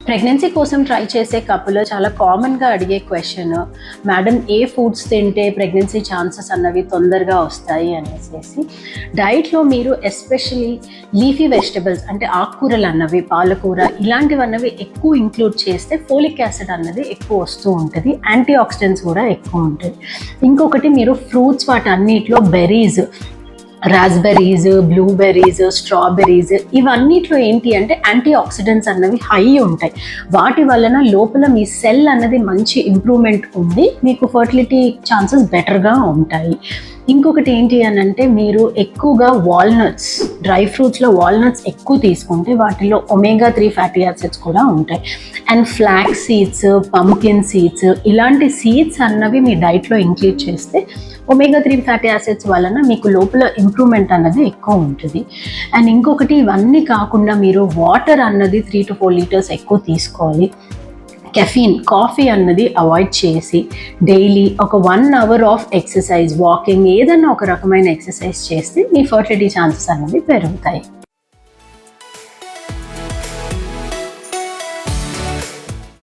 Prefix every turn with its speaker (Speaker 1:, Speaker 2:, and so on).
Speaker 1: Pregnancy కోసం try చేసే couple చాలా కామన్గా అడిగే క్వశ్చన్, మేడం ఏ ఫుడ్స్ తింటే ప్రెగ్నెన్సీ ఛాన్సెస్ అన్నవి తొందరగా వస్తాయి అనేసి. డైట్లో మీరు ఎస్పెషలీ లీఫీ వెజిటబుల్స్ అంటే ఆకుకూరలు అన్నవి, పాలకూర ఇలాంటివన్నవి ఎక్కువ ఇంక్లూడ్ చేస్తే ఫోలిక్ యాసిడ్ అన్నది ఎక్కువ వస్తూ ఉంటుంది, యాంటీ ఆక్సిడెంట్స్ కూడా ఎక్కువ ఉంటుంది. ఇంకొకటి మీరు ఫ్రూట్స్ వాటి అన్నిట్లో బెర్రీస్, రాస్బెర్రీస్, బ్లూబెర్రీస్, స్ట్రాబెర్రీస్ ఇవన్నిట్లో ఏంటి అంటే యాంటీ ఆక్సిడెంట్స్ అన్నవి హై ఉంటాయి. వాటి వలన లోపల మీ సెల్ అన్నది మంచి ఇంప్రూవ్మెంట్ ఉంది, మీకు ఫర్టిలిటీ ఛాన్సెస్ బెటర్గా ఉంటాయి. ఇంకొకటి ఏంటి అని అంటే మీరు ఎక్కువగా వాల్నట్స్, డ్రై ఫ్రూట్స్లో వాల్నట్స్ ఎక్కువ తీసుకుంటే వాటిలో omega-3 ఫ్యాటీ యాసిడ్స్ కూడా ఉంటాయి. And flax seeds, pumpkin seeds ఇలాంటి సీడ్స్ అన్నవి మీ డైట్లో ఇంక్లూడ్ చేస్తే omega-3 ఫ్యాటీ యాసిడ్స్ వలన మీకు లోపల ఇంప్రూవ్మెంట్ అన్నది ఎక్కువ ఉంటుంది. అండ్ ఇంకొకటి ఇవన్నీ కాకుండా మీరు వాటర్ అన్నది 3 to 4 లీటర్స్ ఎక్కువ తీసుకోవాలి. కెఫీన్, కాఫీ అన్నది అవాయిడ్ చేసి డైలీ ఒక 1 hour ఆఫ్ ఎక్సర్సైజ్, వాకింగ్ ఏదన్నా ఒక రకమైన ఎక్సర్సైజ్ చేస్తే మీ ఫర్టిలిటీ ఛాన్సెస్ అన్నవి పెరుగుతాయి.